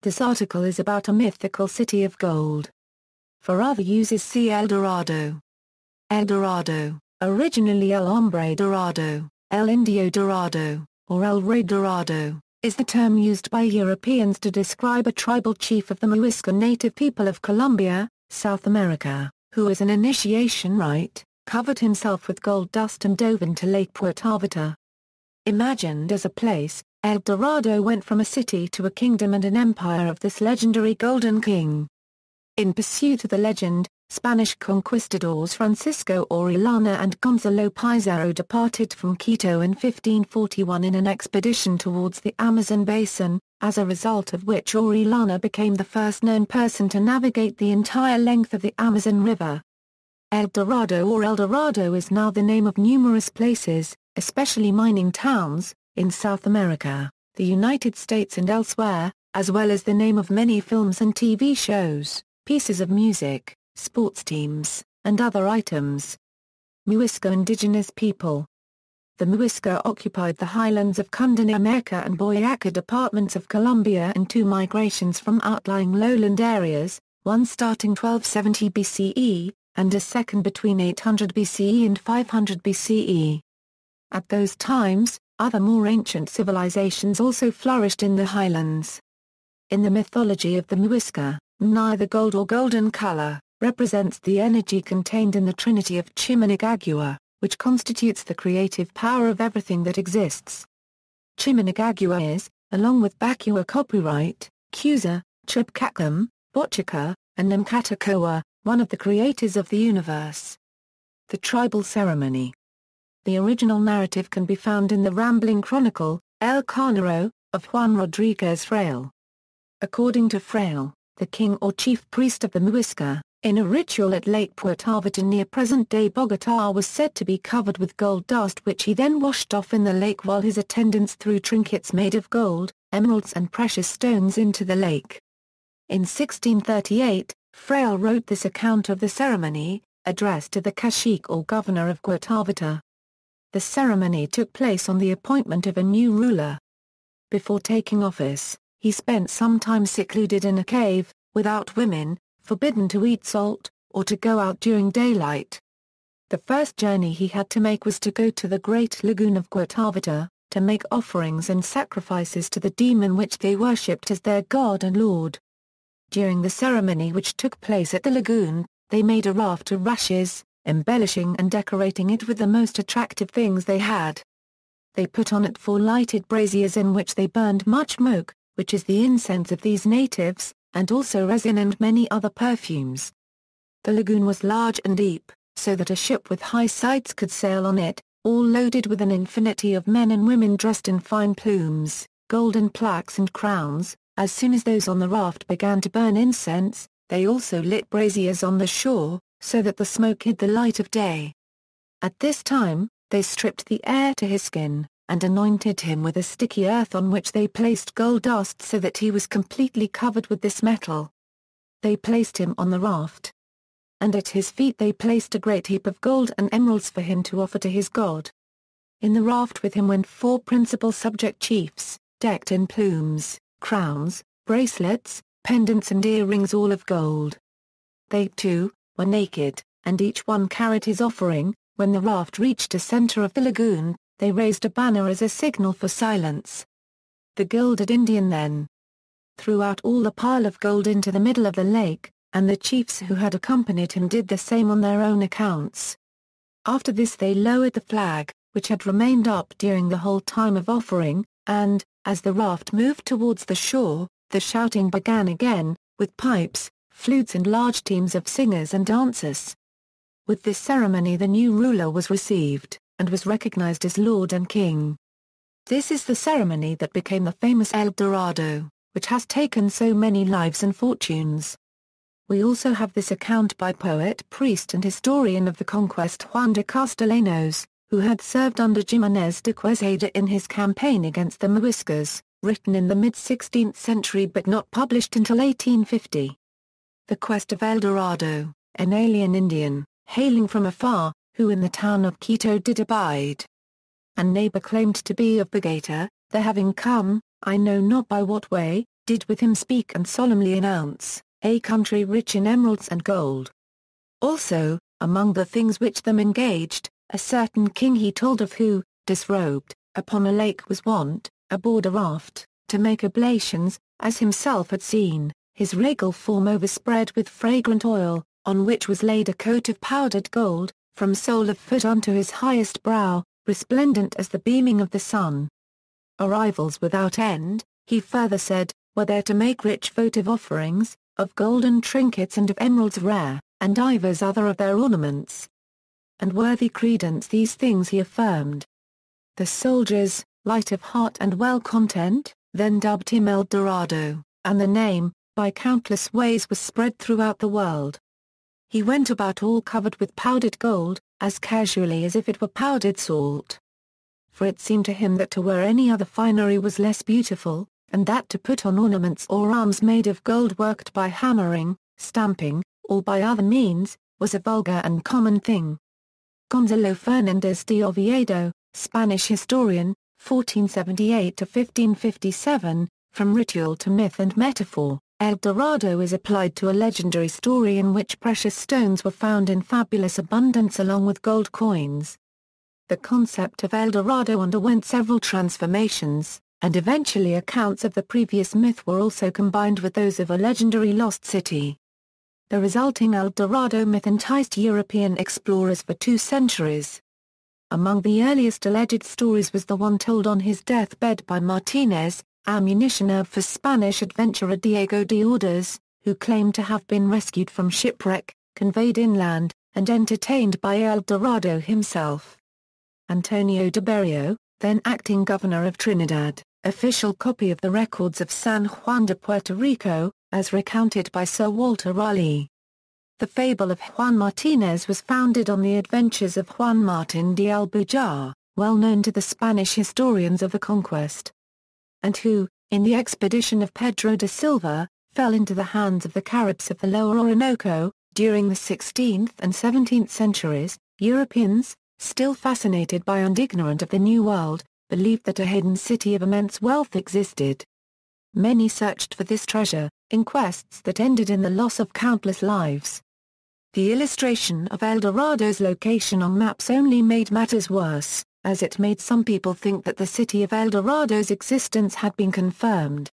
This article is about a mythical city of gold. For other uses see El Dorado. El Dorado, originally El Hombre Dorado, El Indio Dorado, or El Rey Dorado, is the term used by Europeans to describe a tribal chief of the Muisca native people of Colombia, South America, who as an initiation rite, covered himself with gold dust and dove into Lake Puerto. Imagined as a place, El Dorado went from a city to a kingdom and an empire of this legendary Golden King. In pursuit of the legend, Spanish conquistadors Francisco Orellana and Gonzalo Pizarro departed from Quito in 1541 in an expedition towards the Amazon basin, as a result of which Orellana became the first known person to navigate the entire length of the Amazon River. El Dorado or El Dorado is now the name of numerous places, especially mining towns, in South America, the United States and elsewhere, as well as the name of many films and TV shows, pieces of music, sports teams, and other items. Muisca Indigenous people. The Muisca occupied the highlands of Cundinamarca and Boyaca departments of Colombia in two migrations from outlying lowland areas, one starting 1270 BCE, and a second between 800 BCE and 500 BCE. At those times, other more ancient civilizations also flourished in the highlands. In the mythology of the Muisca, neither gold or golden color, represents the energy contained in the trinity of Chimanigagua, which constitutes the creative power of everything that exists. Chimanigagua is, along with Bakua copyright, Cusa, Chupcacum, Bochica, and Namkatakoa, one of the creators of the universe. The tribal ceremony. The original narrative can be found in the rambling chronicle, El Carnero, of Juan Rodriguez Fraile. According to Fraile, the king or chief priest of the Muisca, in a ritual at Lake Puerto near present-day Bogotá, was said to be covered with gold dust which he then washed off in the lake while his attendants threw trinkets made of gold, emeralds and precious stones into the lake. In 1638, Fraile wrote this account of the ceremony, addressed to the cacique or governor of Puerto. The ceremony took place on the appointment of a new ruler. Before taking office, he spent some time secluded in a cave, without women, forbidden to eat salt, or to go out during daylight. The first journey he had to make was to go to the great lagoon of Puerto, to make offerings and sacrifices to the demon which they worshipped as their god and lord. During the ceremony which took place at the lagoon, they made a raft of rushes, embellishing and decorating it with the most attractive things they had. They put on it 4 lighted braziers in which they burned much smoke, which is the incense of these natives, and also resin and many other perfumes. The lagoon was large and deep, so that a ship with high sides could sail on it, all loaded with an infinity of men and women dressed in fine plumes, golden plaques and crowns. As soon as those on the raft began to burn incense, they also lit braziers on the shore, so that the smoke hid the light of day. At this time, they stripped the heir to his skin, and anointed him with a sticky earth on which they placed gold dust so that he was completely covered with this metal. They placed him on the raft. And at his feet they placed a great heap of gold and emeralds for him to offer to his god. In the raft with him went 4 principal subject chiefs, decked in plumes, crowns, bracelets, pendants and earrings all of gold. They, too, were naked, and each one carried his offering. When the raft reached the center of the lagoon, they raised a banner as a signal for silence. The gilded Indian then threw out all the pile of gold into the middle of the lake, and the chiefs who had accompanied him did the same on their own accounts. After this they lowered the flag, which had remained up during the whole time of offering, and, as the raft moved towards the shore, the shouting began again, with pipes, flutes and large teams of singers and dancers. With this ceremony the new ruler was received, and was recognized as Lord and King. This is the ceremony that became the famous El Dorado, which has taken so many lives and fortunes. We also have this account by poet, priest and historian of the conquest Juan de Castellanos, who had served under Jimenez de Quesada in his campaign against the Muiscas, written in the mid-16th century but not published until 1850. The quest of El Dorado, an alien Indian, hailing from afar, who in the town of Quito did abide. And neighbor claimed to be of Bogota, there having come, I know not by what way, did with him speak and solemnly announce, a country rich in emeralds and gold. Also, among the things which them engaged, a certain king he told of who, disrobed, upon a lake was wont, aboard a raft, to make oblations, as himself had seen, his regal form overspread with fragrant oil, on which was laid a coat of powdered gold, from sole of foot unto his highest brow, resplendent as the beaming of the sun. Arrivals without end, he further said, were there to make rich votive offerings, of golden trinkets and of emeralds rare, and divers other of their ornaments. And worthy credence these things he affirmed. The soldiers, light of heart and well content, then dubbed him El Dorado, and the name, by countless ways was spread throughout the world. He went about all covered with powdered gold, as casually as if it were powdered salt. For it seemed to him that to wear any other finery was less beautiful, and that to put on ornaments or arms made of gold worked by hammering, stamping, or by other means, was a vulgar and common thing. Gonzalo Fernández de Oviedo, Spanish historian, 1478–1557, From Ritual to Myth and Metaphor, El Dorado is applied to a legendary story in which precious stones were found in fabulous abundance along with gold coins. The concept of El Dorado underwent several transformations, and eventually accounts of the previous myth were also combined with those of a legendary lost city. The resulting El Dorado myth enticed European explorers for 2 centuries. Among the earliest alleged stories was the one told on his deathbed by Martinez, ammunitioner for Spanish adventurer Diego de Ordaz, who claimed to have been rescued from shipwreck, conveyed inland, and entertained by El Dorado himself. Antonio de Barrios, then acting governor of Trinidad, official copy of the records of San Juan de Puerto Rico, as recounted by Sir Walter Raleigh. The fable of Juan Martinez was founded on the adventures of Juan Martín de Albujar, well known to the Spanish historians of the conquest, and who, in the expedition of Pedro de Silva, fell into the hands of the Caribs of the Lower Orinoco. During the 16th and 17th centuries, Europeans, still fascinated by and ignorant of the New World, believed that a hidden city of immense wealth existed. Many searched for this treasure, in quests that ended in the loss of countless lives. The illustration of El Dorado's location on maps only made matters worse, as it made some people think that the city of El Dorado's existence had been confirmed.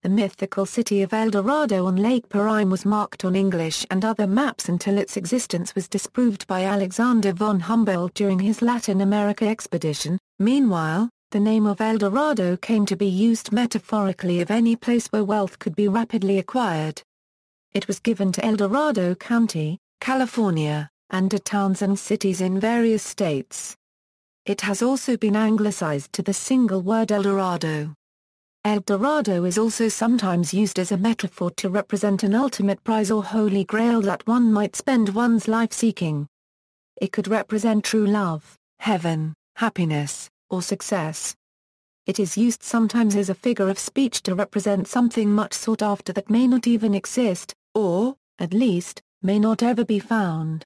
The mythical city of El Dorado on Lake Parime was marked on English and other maps until its existence was disproved by Alexander von Humboldt during his Latin America expedition. Meanwhile, the name of El Dorado came to be used metaphorically of any place where wealth could be rapidly acquired. It was given to El Dorado County, California, and to towns and cities in various states. It has also been anglicized to the single word El Dorado. El Dorado is also sometimes used as a metaphor to represent an ultimate prize or holy grail that one might spend one's life seeking. It could represent true love, heaven, happiness, or success. It is used sometimes as a figure of speech to represent something much sought after that may not even exist, or, at least, may not ever be found.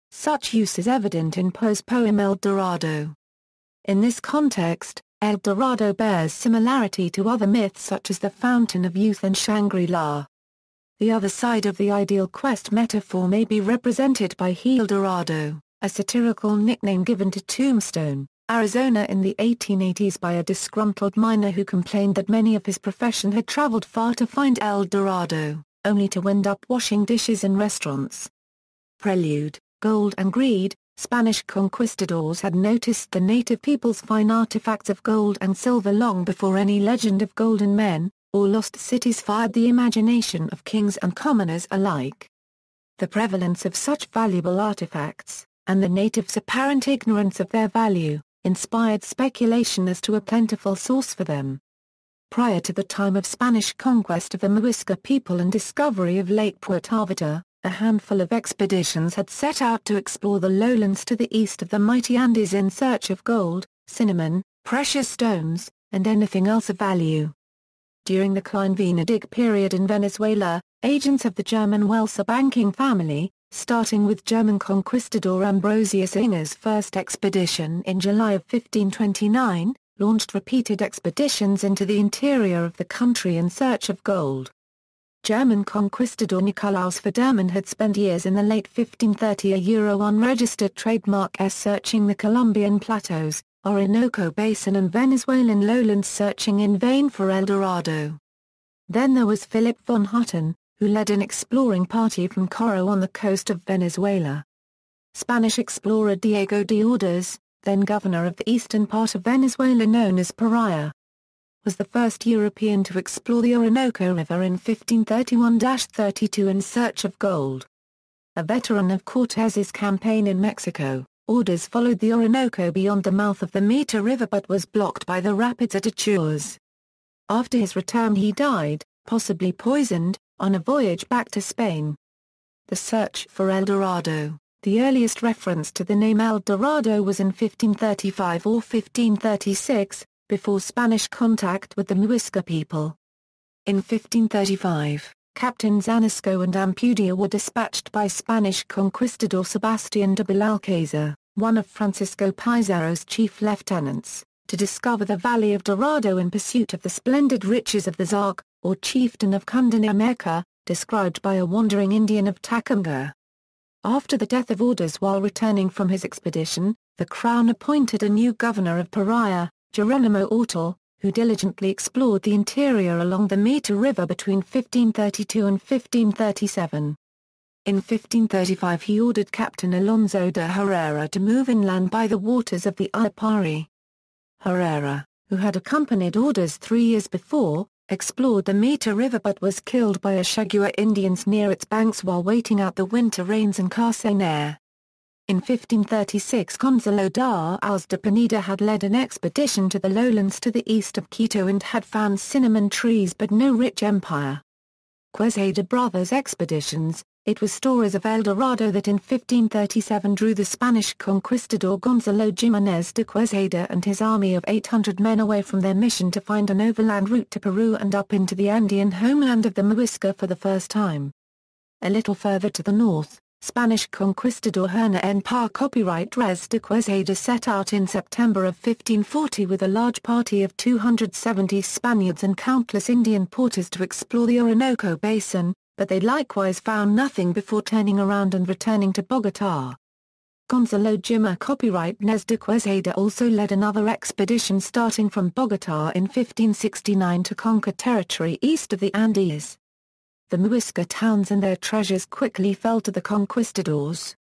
Such use is evident in Poe's poem El Dorado. In this context, El Dorado bears similarity to other myths such as the Fountain of Youth and Shangri-La. The other side of the ideal quest metaphor may be represented by El Dorado, a satirical nickname given to Tombstone, Arizona in the 1880s by a disgruntled miner who complained that many of his profession had traveled far to find El Dorado, only to end up washing dishes in restaurants. Prelude, Gold and Greed. Spanish conquistadors had noticed the native people's fine artifacts of gold and silver long before any legend of golden men, or lost cities fired the imagination of kings and commoners alike. The prevalence of such valuable artifacts, and the natives' apparent ignorance of their value, inspired speculation as to a plentiful source for them. Prior to the time of Spanish conquest of the Muisca people and discovery of Lake Puerto Vallarta, a handful of expeditions had set out to explore the lowlands to the east of the mighty Andes in search of gold, cinnamon, precious stones, and anything else of value. During the Klein Venedig period in Venezuela, agents of the German Welser banking family, starting with German conquistador Ambrosius Inger's first expedition in July of 1529, launched repeated expeditions into the interior of the country in search of gold. German conquistador Nikolaus Federmann had spent years in the late 1530s unregistered trademark searching the Colombian plateaus, Orinoco Basin and Venezuelan lowlands, searching in vain for El Dorado. Then there was Philip von Hutten, who led an exploring party from Coro on the coast of Venezuela. Spanish explorer Diego de Ordaz, then governor of the eastern part of Venezuela known as Paria, was the first European to explore the Orinoco River in 1531-32 in search of gold. A veteran of Cortez's campaign in Mexico, Ordaz followed the Orinoco beyond the mouth of the Meta River but was blocked by the rapids at Atures. After his return he died, possibly poisoned, on a voyage back to Spain. The search for El Dorado. The earliest reference to the name El Dorado was in 1535 or 1536, before Spanish contact with the Muisca people. In 1535, Captains Anasco and Ampudia were dispatched by Spanish conquistador Sebastián de Belalcázar, one of Francisco Pizarro's chief lieutenants, to discover the Valley of Dorado in pursuit of the splendid riches of the Zarc, or chieftain of Cundinamarca, described by a wandering Indian of Tacunga. After the death of Ordaz while returning from his expedition, the Crown appointed a new governor of Paria, Geronimo Ortal, who diligently explored the interior along the Meta River between 1532 and 1537. In 1535 he ordered Captain Alonso de Herrera to move inland by the waters of the Uapari. Herrera, who had accompanied Ordaz 3 years before, explored the Meta River but was killed by Ashagua Indians near its banks while waiting out the winter rains in Carcener. In 1536 Gonzalo D'Arz de Pineda had led an expedition to the lowlands to the east of Quito and had found cinnamon trees but no rich empire. Quesada brothers' expeditions. It was stories of El Dorado that in 1537 drew the Spanish conquistador Gonzalo Jiménez de Quesada and his army of 800 men away from their mission to find an overland route to Peru and up into the Andean homeland of the Muisca for the first time. A little further to the north, Spanish conquistador Herna en Par copyright Res de Quesada set out in September of 1540 with a large party of 270 Spaniards and countless Indian porters to explore the Orinoco Basin, but they likewise found nothing before turning around and returning to Bogotá. Gonzalo Jimá copyright Nes de Quesada also led another expedition starting from Bogotá in 1569 to conquer territory east of the Andes. The Muisca towns and their treasures quickly fell to the conquistadors.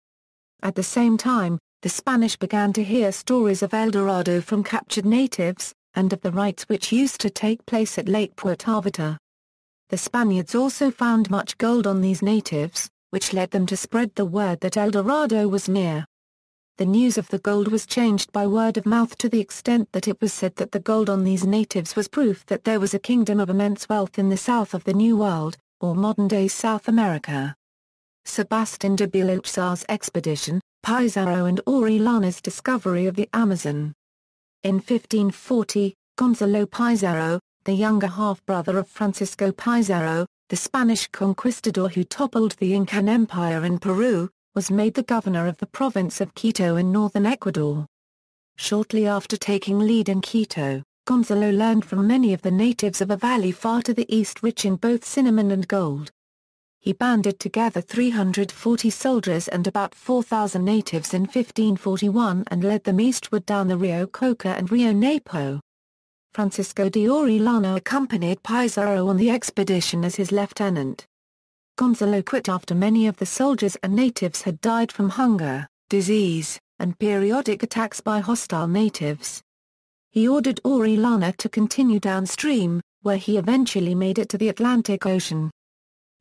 At the same time, the Spanish began to hear stories of El Dorado from captured natives, and of the rites which used to take place at Lake Puerto Vallarta. The Spaniards also found much gold on these natives, which led them to spread the word that El Dorado was near. The news of the gold was changed by word of mouth to the extent that it was said that the gold on these natives was proof that there was a kingdom of immense wealth in the south of the New World, or modern-day South America. Sebastián de Belalcázar's expedition, Pizarro and Orellana's discovery of the Amazon. In 1540, Gonzalo Pizarro, the younger half-brother of Francisco Pizarro, the Spanish conquistador who toppled the Incan Empire in Peru, was made the governor of the province of Quito in northern Ecuador. Shortly after taking lead in Quito, Gonzalo learned from many of the natives of a valley far to the east rich in both cinnamon and gold. He banded together 340 soldiers and about 4,000 natives in 1541 and led them eastward down the Rio Coca and Rio Napo. Francisco de Orellana accompanied Pizarro on the expedition as his lieutenant. Gonzalo quit after many of the soldiers and natives had died from hunger, disease, and periodic attacks by hostile natives. He ordered Orellana to continue downstream, where he eventually made it to the Atlantic Ocean.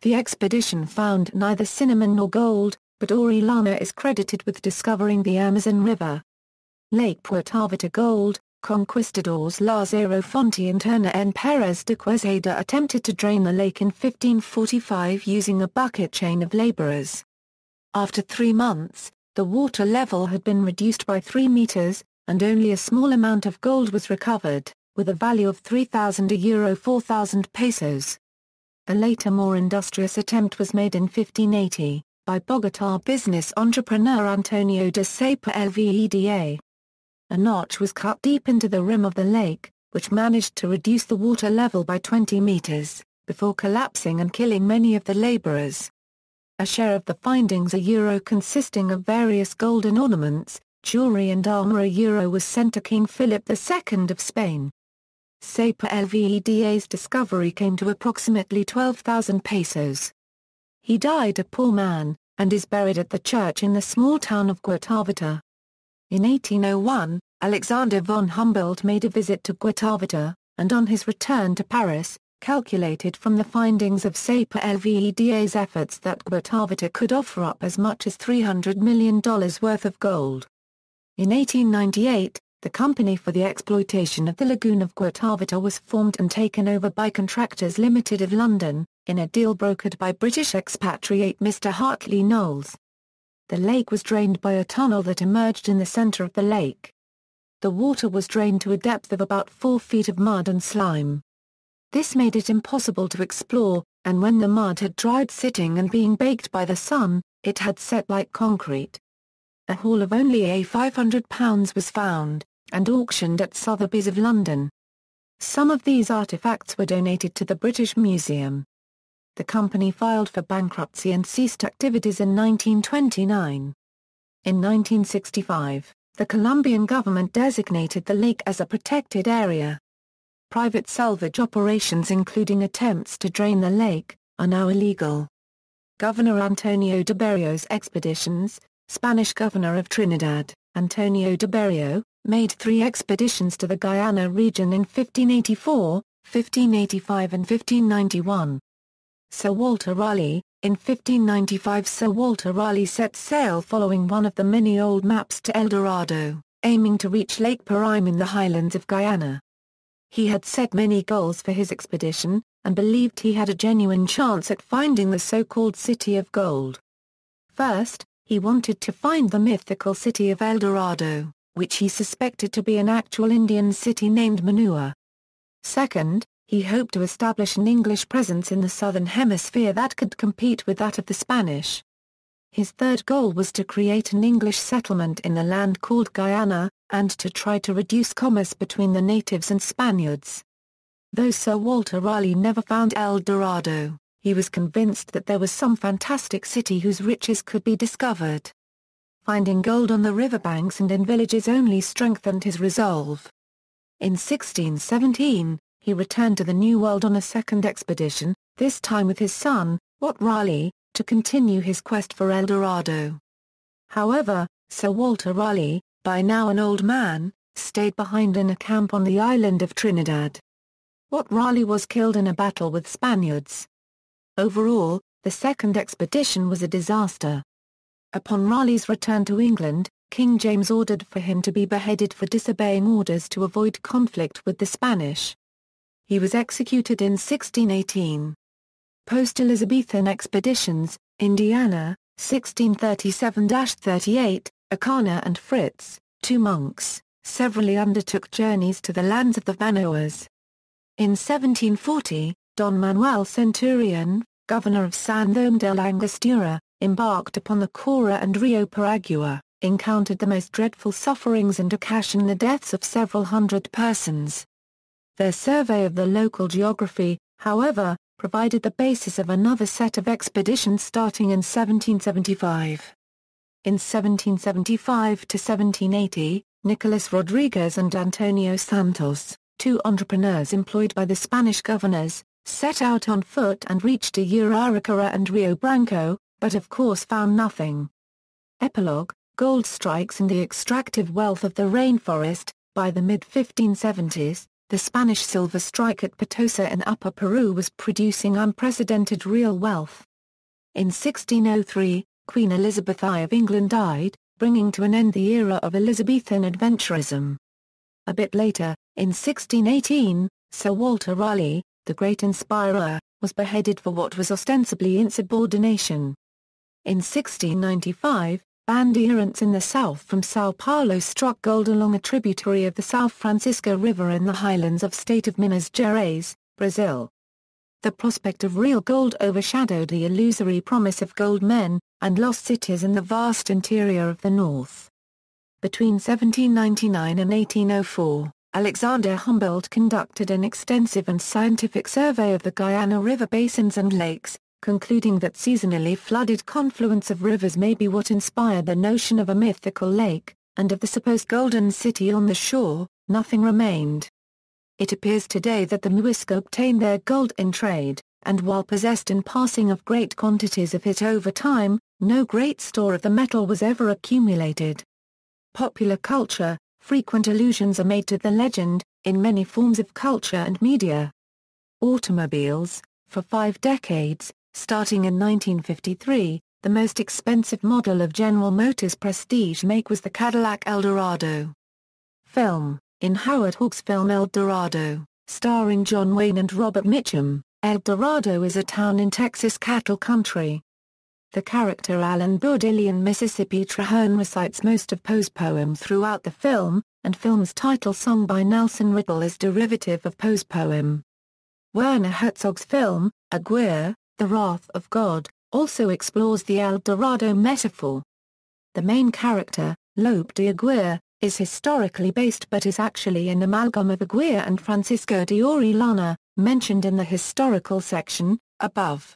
The expedition found neither cinnamon nor gold, but Orellana is credited with discovering the Amazon River. Lake Puerto Vallarta gold. Conquistadors Lázaro Fonte and Herna en Pérez de Quesada attempted to drain the lake in 1545 using a bucket chain of laborers. After 3 months, the water level had been reduced by 3 meters, and only a small amount of gold was recovered, with a value of €3,000 4,000 pesos. A later more industrious attempt was made in 1580, by Bogotá business entrepreneur Antonio de Sapa Lveda. A notch was cut deep into the rim of the lake, which managed to reduce the water level by 20 meters, before collapsing and killing many of the laborers. A share of the findings consisting of various golden ornaments, jewelry and armor was sent to King Philip II of Spain. Sapa Lveda's discovery came to approximately 12,000 pesos. He died a poor man, and is buried at the church in the small town of Guatavita. In 1801, Alexander von Humboldt made a visit to Guatavita, and on his return to Paris, calculated from the findings of Sapa Lveda's efforts that Guatavita could offer up as much as $300 million worth of gold. In 1898, the Company for the Exploitation of the Lagoon of Guatavita was formed and taken over by Contractors Limited of London, in a deal brokered by British expatriate Mr. Hartley Knowles. The lake was drained by a tunnel that emerged in the center of the lake. The water was drained to a depth of about 4 feet of mud and slime. This made it impossible to explore, and when the mud had dried sitting and being baked by the sun, it had set like concrete. A haul of only 500 pounds was found, and auctioned at Sotheby's of London. Some of these artifacts were donated to the British Museum. The company filed for bankruptcy and ceased activities in 1929. In 1965, the Colombian government designated the lake as a protected area. Private salvage operations including attempts to drain the lake, are now illegal. Governor Antonio de Barrios' expeditions, Spanish governor of Trinidad, Antonio de Barrio, made 3 expeditions to the Guyana region in 1584, 1585 and 1591. Sir Walter Raleigh, in 1595 Sir Walter Raleigh set sail following one of the many old maps to El Dorado, aiming to reach Lake Paraíba in the highlands of Guyana. He had set many goals for his expedition, and believed he had a genuine chance at finding the so-called City of Gold. First, he wanted to find the mythical city of El Dorado, which he suspected to be an actual Indian city named Manua. Second, he hoped to establish an English presence in the southern hemisphere that could compete with that of the Spanish. His third goal was to create an English settlement in the land called Guyana, and to try to reduce commerce between the natives and Spaniards. Though Sir Walter Raleigh never found El Dorado, he was convinced that there was some fantastic city whose riches could be discovered. Finding gold on the riverbanks and in villages only strengthened his resolve. In 1617, he returned to the New World on a second expedition, this time with his son, Walter Raleigh, to continue his quest for El Dorado. However, Sir Walter Raleigh, by now an old man, stayed behind in a camp on the island of Trinidad. Walter Raleigh was killed in a battle with Spaniards. Overall, the second expedition was a disaster. Upon Raleigh's return to England, King James ordered for him to be beheaded for disobeying orders to avoid conflict with the Spanish. He was executed in 1618. Post-Elizabethan expeditions, Indiana, 1637-38, Acana and Fritz, 2 monks, severally undertook journeys to the lands of the Vanoas. In 1740, Don Manuel Centurion, governor of San Thome del Angostura, embarked upon the Cora and Rio Paragua, encountered the most dreadful sufferings and occasioned the deaths of several hundred persons. Their survey of the local geography, however, provided the basis of another set of expeditions starting in 1775. In 1775 to 1780, Nicolas Rodriguez and Antonio Santos, 2 entrepreneurs employed by the Spanish governors, set out on foot and reached Araraquara and Rio Branco, but of course found nothing. Epilogue, Gold strikes in the extractive wealth of the rainforest. By the mid-1570s, the Spanish silver strike at Potosa in Upper Peru was producing unprecedented real wealth. In 1603, Queen Elizabeth I of England died, bringing to an end the era of Elizabethan adventurism. A bit later, in 1618, Sir Walter Raleigh, the great inspirer, was beheaded for what was ostensibly insubordination. In 1695, bandeirants in the south from São Paulo struck gold along a tributary of the São Francisco River in the highlands of state of Minas Gerais, Brazil. The prospect of real gold overshadowed the illusory promise of gold men, and lost cities in the vast interior of the north. Between 1799 and 1804, Alexander Humboldt conducted an extensive and scientific survey of the Guiana River basins and lakes, concluding that seasonally flooded confluence of rivers may be what inspired the notion of a mythical lake, and of the supposed golden city on the shore, nothing remained. It appears today that the Muisca obtained their gold in trade, and while possessed in passing of great quantities of it over time, no great store of the metal was ever accumulated. Popular culture, frequent allusions are made to the legend, in many forms of culture and media. Automobiles, for 5 decades, starting in 1953, the most expensive model of General Motors' prestige make was the Cadillac Eldorado. Film, in Howard Hawks' film El Dorado, starring John Wayne and Robert Mitchum, El Dorado is a town in Texas cattle country. The character Alan Budilli in Mississippi Traherne recites most of Poe's poem throughout the film, and film's title song by Nelson Riddle is derivative of Poe's poem. Werner Herzog's film, Aguirre, The Wrath of God, also explores the El Dorado metaphor. The main character, Lope de Aguirre, is historically based but is actually an amalgam of Aguirre and Francisco de Orellana, mentioned in the historical section, above.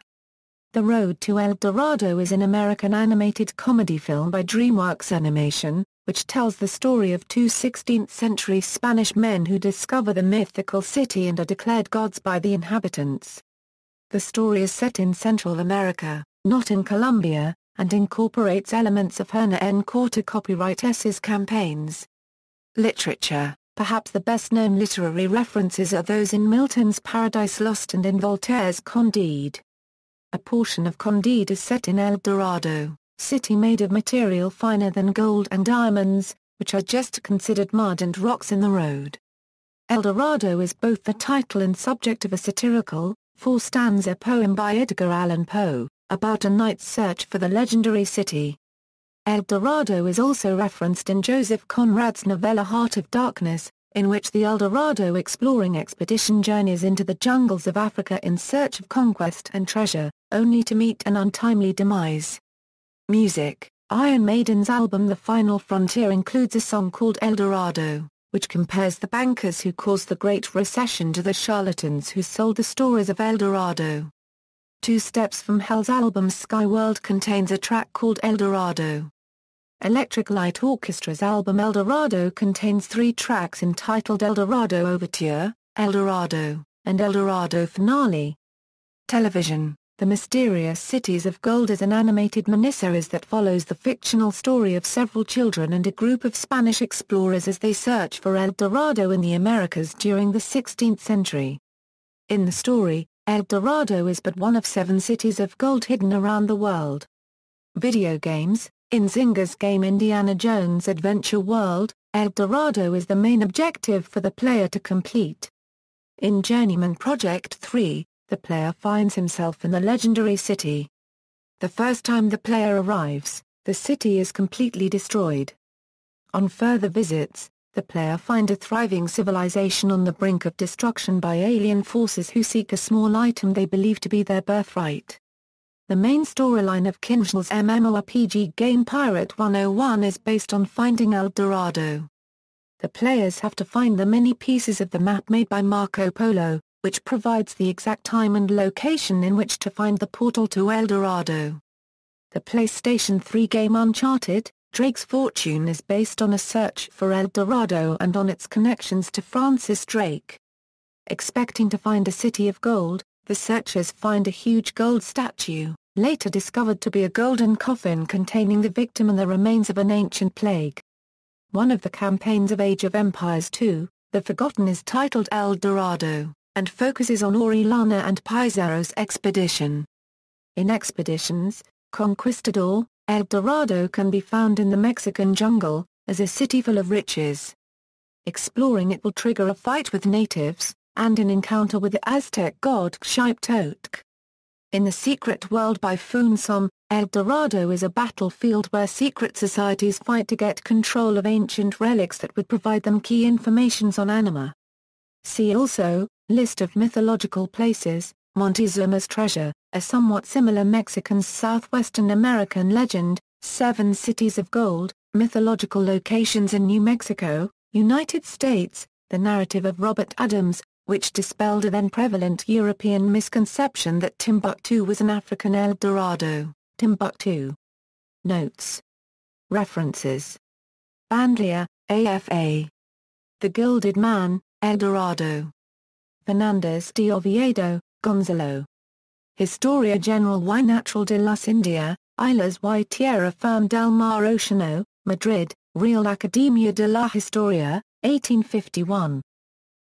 The Road to El Dorado is an American animated comedy film by DreamWorks Animation, which tells the story of 2 16th-century Spanish men who discover the mythical city and are declared gods by the inhabitants. The story is set in Central America, not in Colombia, and incorporates elements of Herna N. Corta copyright S's campaigns. Literature. Perhaps the best-known literary references are those in Milton's Paradise Lost and in Voltaire's Candide. A portion of Candide is set in El Dorado, city made of material finer than gold and diamonds, which are just considered mud and rocks in the road. El Dorado is both the title and subject of a satirical, 4-stanza poem by Edgar Allan Poe, about a night's search for the legendary city. El Dorado is also referenced in Joseph Conrad's novella Heart of Darkness, in which the El Dorado exploring expedition journeys into the jungles of Africa in search of conquest and treasure, only to meet an untimely demise. Music. Iron Maiden's album The Final Frontier includes a song called El Dorado, which compares the bankers who caused the Great Recession to the charlatans who sold the stories of El Dorado. Two Steps from Hell's album Sky World contains a track called El Dorado. Electric Light Orchestra's album El Dorado contains 3 tracks entitled El Dorado Overture, El Dorado, and El Dorado Finale. Television. The Mysterious Cities of Gold is an animated miniseries that follows the fictional story of several children and a group of Spanish explorers as they search for El Dorado in the Americas during the 16th century. In the story, El Dorado is but one of 7 cities of gold hidden around the world. Video games. In Zynga's game Indiana Jones Adventure World, El Dorado is the main objective for the player to complete. In Journeyman Project 3, the player finds himself in the legendary city. The first time the player arrives, the city is completely destroyed. On further visits, the player finds a thriving civilization on the brink of destruction by alien forces who seek a small item they believe to be their birthright. The main storyline of Kinshel's MMORPG game Pirate 101 is based on finding El Dorado. The players have to find the many pieces of the map made by Marco Polo, which provides the exact time and location in which to find the portal to El Dorado. The PlayStation 3 game Uncharted, Drake's Fortune is based on a search for El Dorado and on its connections to Francis Drake. Expecting to find a city of gold, the searchers find a huge gold statue, later discovered to be a golden coffin containing the victim and the remains of an ancient plague. One of the campaigns of Age of Empires 2, The Forgotten, is titled El Dorado, and focuses on Orellana and Pizarro's expedition. In Expeditions, Conquistador, El Dorado can be found in the Mexican jungle, as a city full of riches. Exploring it will trigger a fight with natives, and an encounter with the Aztec god Xiptotec. In The Secret World by Funsom, El Dorado is a battlefield where secret societies fight to get control of ancient relics that would provide them key informations on anima. See also, List of mythological places, Montezuma's Treasure, a somewhat similar Mexican Southwestern American legend, 7 Cities of Gold, Mythological locations in New Mexico, United States, the narrative of Robert Adams, which dispelled a then prevalent European misconception that Timbuktu was an African El Dorado, Timbuktu. Notes. References. Bandlia, AFA. The Gilded Man, El Dorado. Fernández de Oviedo, Gonzalo. Historia General y Natural de las Indias, Islas y Tierra Firme del Mar Oceano, Madrid, Real Academia de la Historia, 1851.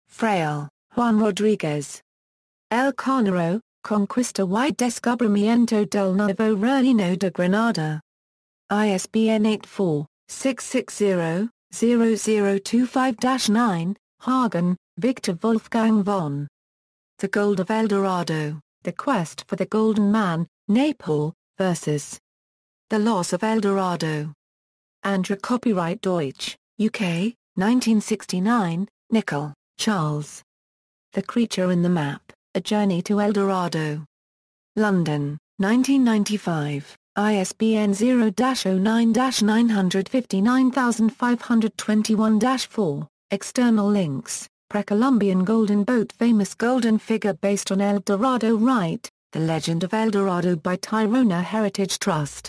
Fraile, Juan Rodríguez. El Carnero, Conquista y Descubrimiento del Nuevo Reino de Granada. ISBN 84-660-0025-9, Hagen, Victor Wolfgang von. The Gold of El Dorado, The Quest for the Golden Man, Nepal, vs. The Loss of El Dorado. Andrew Copyright Deutsch, UK, 1969, Nickel, Charles. The Creature in the Map, A Journey to El Dorado. London, 1995, ISBN 0-09-952521-4, external links, Pre-Columbian Golden Boat famous golden figure based on El Dorado Rite, The Legend of El Dorado by Tyrona Heritage Trust.